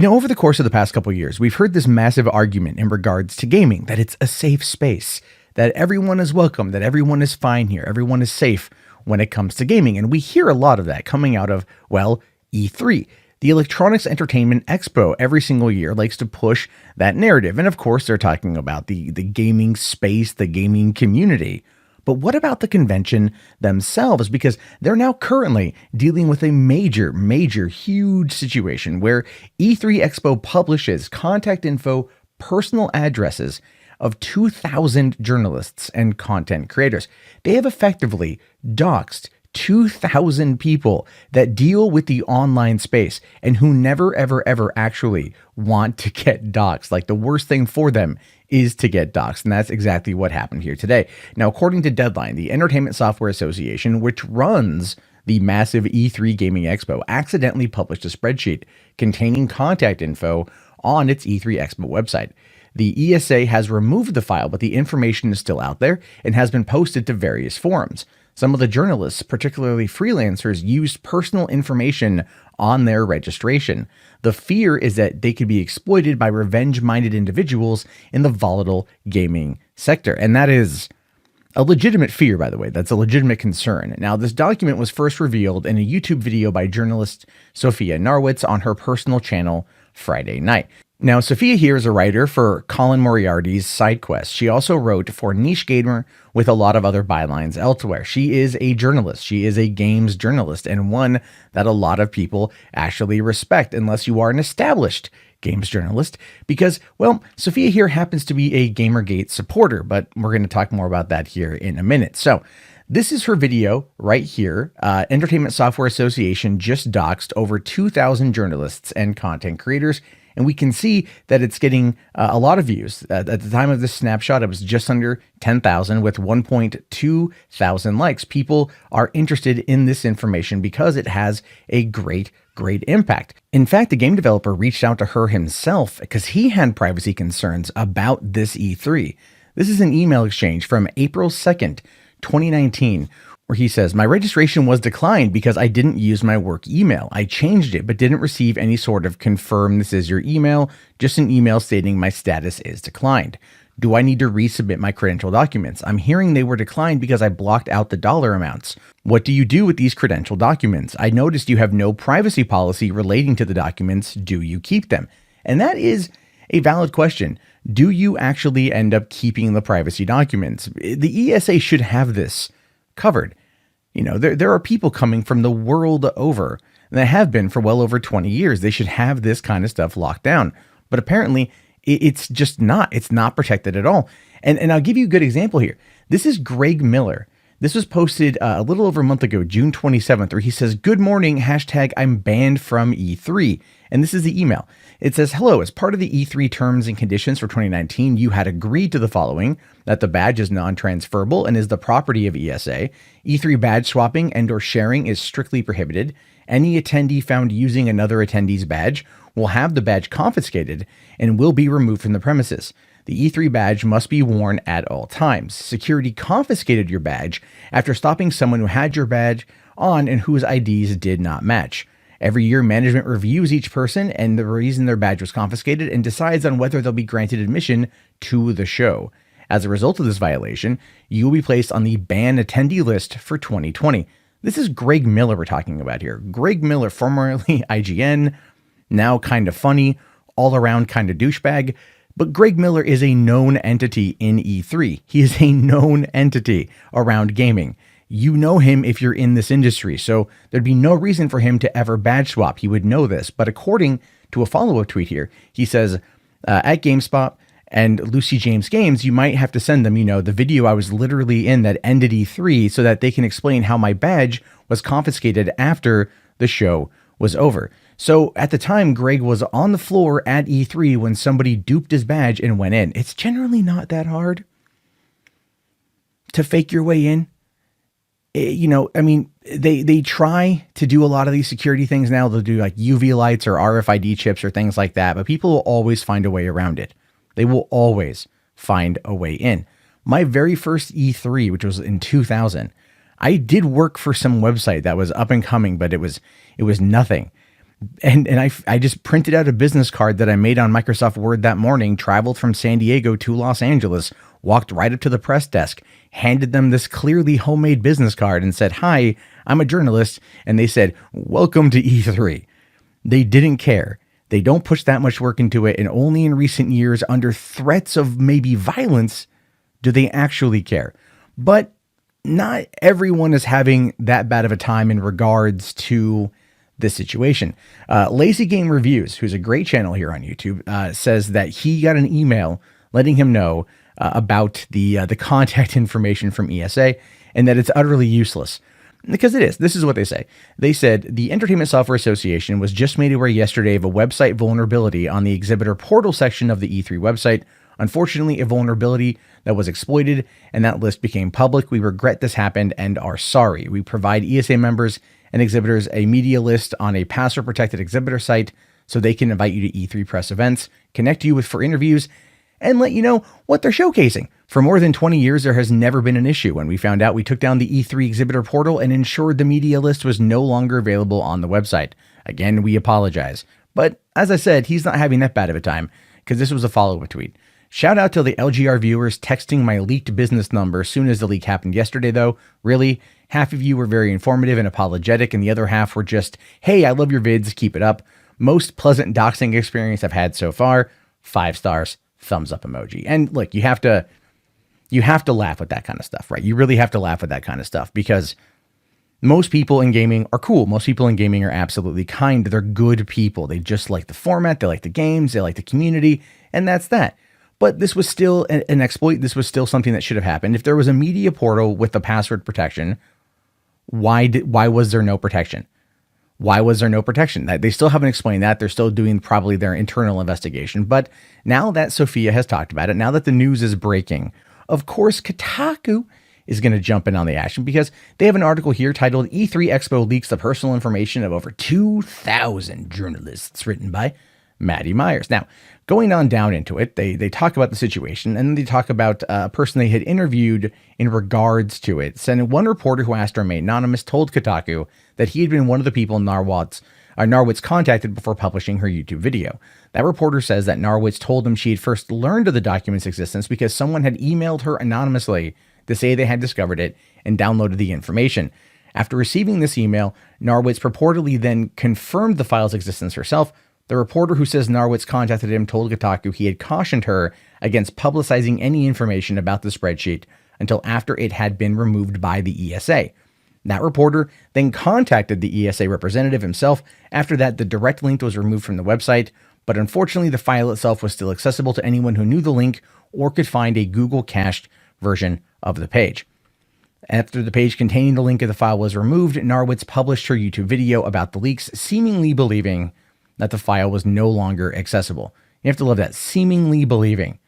Over the course of the past couple of years, we've heard this massive argument in regards to gaming, that it's a safe space, that everyone is welcome, that everyone is fine here, everyone is safe when it comes to gaming. And we hear a lot of that coming out of, well, E3. The Electronics Entertainment Expo every single year likes to push that narrative. And of course, they're talking about the gaming space, the gaming community. But what about the convention themselves? Because they're now currently dealing with a major, huge situation where E3 Expo publishes contact info, personal addresses of 2,000 journalists and content creators. They have effectively doxxed 2,000 people that deal with the online space and who never, ever actually want to get doxxed. Like, the worst thing for them is to get doxxed. And that's exactly what happened here today. Now, according to Deadline, the Entertainment Software Association, which runs the massive E3 Gaming Expo, accidentally published a spreadsheet containing contact info on its E3 Expo website. The ESA has removed the file, but the information is still out there and has been posted to various forums. Some of the journalists, particularly freelancers, used personal information on their registration. The fear is that they could be exploited by revenge-minded individuals in the volatile gaming sector. And that is a legitimate fear, by the way. That's a legitimate concern. Now, this document was first revealed in a YouTube video by journalist Sophia Narwitz on her personal channel Friday night. Now, Sophia here is a writer for Colin Moriarty's SideQuest. She also wrote for Niche Gamer with a lot of other bylines elsewhere. She is a journalist. She is a games journalist, and one that a lot of people actually respect, unless you are an established games journalist, because, well, Sophia here happens to be a Gamergate supporter, but we're going to talk more about that here in a minute. So this is her video right here. Entertainment Software Association just doxxed over 2,000 journalists and content creators. And we can see that it's getting a lot of views. At the time of this snapshot, it was just under 10,000 with 1.2 thousand likes. People are interested in this information because it has a great impact. In fact, the game developer reached out to her himself because he had privacy concerns about this E3. This is an email exchange from April 2nd, 2019, where he says, "My registration was declined because I didn't use my work email. I changed it, but didn't receive any sort of confirm this is your email, just an email stating my status is declined. Do I need to resubmit my credential documents? I'm hearing they were declined because I blocked out the dollar amounts. What do you do with these credential documents? I noticed you have no privacy policy relating to the documents. Do you keep them?" And that is a valid question. Do you actually end up keeping the privacy documents? The ESA should have this covered. There are people coming from the world over, and they have been for well over 20 years. They should have this kind of stuff locked down. But apparently, it's just not. It's not protected at all. And I'll give you a good example here. This is Greg Miller. This was posted a little over a month ago, June 27th, where he says, "Good morning, #I'm banned from E3. And this is the email. It says, "Hello, as part of the E3 terms and conditions for 2019, you had agreed to the following: that the badge is non-transferable and is the property of ESA. E3 badge swapping and or sharing is strictly prohibited. Any attendee found using another attendee's badge will have the badge confiscated and will be removed from the premises. The E3 badge must be worn at all times. Security confiscated your badge after stopping someone who had your badge on and whose IDs did not match. Every year, management reviews each person and the reason their badge was confiscated and decides on whether they'll be granted admission to the show. As a result of this violation, you will be placed on the banned attendee list for 2020. This is Greg Miller we're talking about here. Greg Miller, formerly IGN, now kind of funny, all around kind of douchebag. But Greg Miller is a known entity in E3. He is a known entity around gaming. You know him if you're in this industry, so there'd be no reason for him to ever badge swap. He would know this. But according to a follow-up tweet here, he says, at GameSpot and Lucy James Games, you might have to send them, the video I was literally in that ended E3 so that they can explain how my badge was confiscated after the show was over. So at the time, Greg was on the floor at E3 when somebody duped his badge and went in. It's generally not that hard to fake your way in. They try to do a lot of these security things now. They'll do like UV lights or RFID chips or things like that, but people will always find a way around it. They will always find a way in. My very first E3, which was in 2000, I did work for some website that was up and coming, but it was nothing. And I just printed out a business card that I made on Microsoft Word that morning, traveled from San Diego to Los Angeles, walked right up to the press desk, handed them this clearly homemade business card and said, "Hi, I'm a journalist." And they said, "Welcome to E3." They didn't care. They don't push that much work into it. And only in recent years, under threats of maybe violence, do they actually care. But not everyone is having that bad of a time in regards to this situation. Lazy Game Reviews, who's a great channel here on YouTube, says that he got an email letting him know about the contact information from ESA and that it's utterly useless. Because it is. This is what they say. They said, the Entertainment Software Association was just made aware yesterday of a website vulnerability on the exhibitor portal section of the E3 website. Unfortunately, a vulnerability that was exploited and that list became public. We regret this happened and are sorry. We provide ESA members and exhibitors a media list on a password-protected exhibitor site so they can invite you to E3 press events, connect you with for interviews, and let you know what they're showcasing. For more than 20 years, there has never been an issue. When we found out, we took down the E3 exhibitor portal and ensured the media list was no longer available on the website. Again, we apologize. But as I said, he's not having that bad of a time because this was a follow-up tweet. Shout out to the LGR viewers texting my leaked business number as soon as the leak happened yesterday, though. Really, half of you were very informative and apologetic, and the other half were just, "Hey, I love your vids, keep it up." Most pleasant doxing experience I've had so far. 5 stars, thumbs up emoji. And look, you have to laugh with that kind of stuff, right? You really have to laugh with that kind of stuff because most people in gaming are cool. Most people in gaming are absolutely kind. They're good people. They just like the format. They like the games. They like the community. And that's that. But this was still an exploit. This was still something that should have happened. If there was a media portal with the password protection, why was there no protection? Why was there no protection? They still haven't explained that. They're still doing probably their internal investigation. But now that Sophia has talked about it, now that the news is breaking, of course, Kotaku is going to jump in on the action because they have an article here titled E3 Expo Leaks the Personal Information of Over 2,000 Journalists, written by Maddie Myers. Now, going on down into it, they talk about the situation and they talk about a person they had interviewed in regards to it. And one reporter who asked to remain anonymous told Kotaku that he had been one of the people Narwitz contacted before publishing her YouTube video. That reporter says that Narwitz told him she had first learned of the document's existence because someone had emailed her anonymously to say they had discovered it and downloaded the information. After receiving this email, Narwitz purportedly then confirmed the file's existence herself. The reporter who says Narwitz contacted him told Kotaku he had cautioned her against publicizing any information about the spreadsheet until after it had been removed by the ESA. That reporter then contacted the ESA representative himself. After that, the direct link was removed from the website, but unfortunately the file itself was still accessible to anyone who knew the link or could find a Google cached version of the page. After the page containing the link of the file was removed, Narwitz published her YouTube video about the leaks, seemingly believing that the file was no longer accessible. You have to love that, seemingly believing.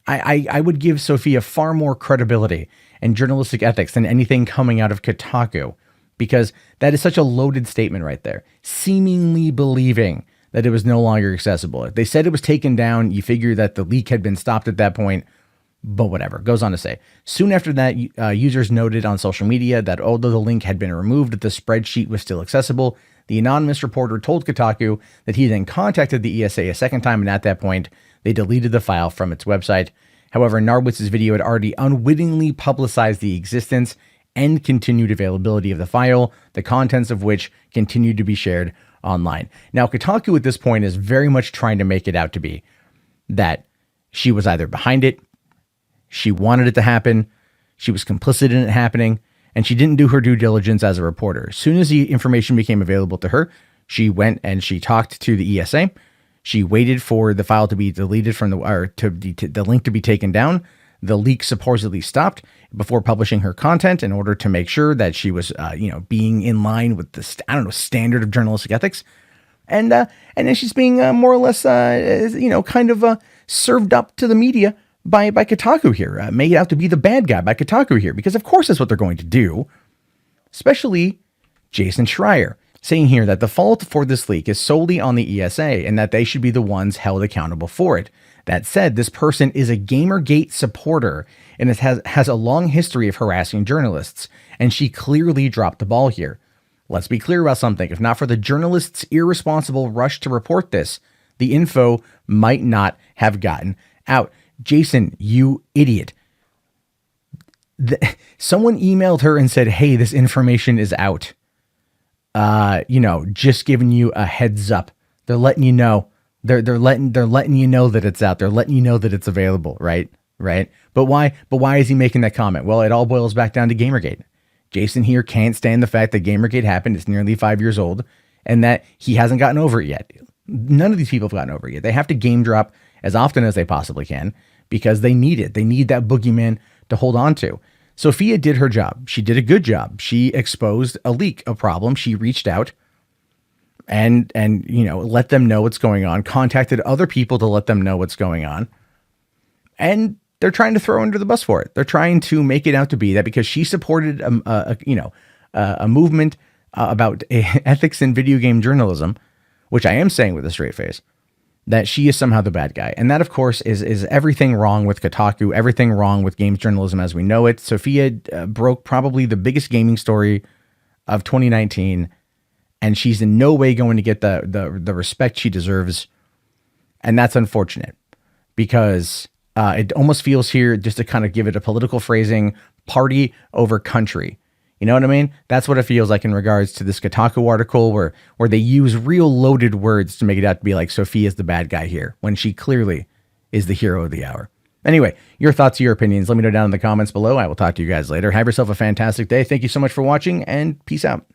I would give Sophia far more credibility and journalistic ethics than anything coming out of Kotaku, because that is such a loaded statement right there. Seemingly believing that it was no longer accessible. If they said it was taken down, you figure that the leak had been stopped at that point, but whatever. Goes on to say, soon after that, users noted on social media that although the link had been removed, the spreadsheet was still accessible. The anonymous reporter told Kotaku that he then contacted the ESA a second time, and at that point, they deleted the file from its website. However, Narwitz's video had already unwittingly publicized the existence and continued availability of the file, the contents of which continued to be shared online. Now, Kotaku at this point is very much trying to make it out to be that she was either behind it, she wanted it to happen, she was complicit in it happening, and she didn't do her due diligence as a reporter. As soon as the information became available to her, she went and she talked to the ESA. She waited for the file to be deleted from the link to be taken down. The leak supposedly stopped before publishing her content in order to make sure that she was, being in line with the standard of journalistic ethics. And then she's being more or less, served up to the media by Kotaku here, made out to be the bad guy by Kotaku here, because of course that's what they're going to do. Especially Jason Schreier, saying here that the fault for this leak is solely on the ESA and that they should be the ones held accountable for it. That said, this person is a Gamergate supporter and has a long history of harassing journalists, and she clearly dropped the ball here. Let's be clear about something. If not for the journalist's irresponsible rush to report this, the info might not have gotten out. Jason, you idiot. Someone emailed her and said, hey, this information is out. Just giving you a heads up. They're letting you know. They're letting you know that it's out. They're letting you know that it's available, right? Right. But why is he making that comment? Well, it all boils back down to Gamergate. Jason here can't stand the fact that Gamergate happened. It's nearly 5 years old and that he hasn't gotten over it yet. None of these people have gotten over it yet. They have to game drop as often as they possibly can because they need it. They need that boogeyman to hold on to. Sophia did her job. She did a good job. She exposed a leak, a problem. She reached out and let them know what's going on, contacted other people to let them know what's going on. And they're trying to throw her under the bus for it. They're trying to make it out to be that because she supported a movement about ethics in video game journalism, which I am saying with a straight face, that she is somehow the bad guy. And that, of course, is everything wrong with Kotaku, everything wrong with games journalism as we know it. Sophia broke probably the biggest gaming story of 2019, and she's in no way going to get the respect she deserves. And that's unfortunate because it almost feels here, just to kind of give it a political phrasing, party over country. You know what I mean? That's what it feels like in regards to this Kotaku article where they use real loaded words to make it out to be like Sophia's the bad guy here when she clearly is the hero of the hour. Anyway, your thoughts, your opinions, let me know down in the comments below. I will talk to you guys later. Have yourself a fantastic day. Thank you so much for watching and peace out.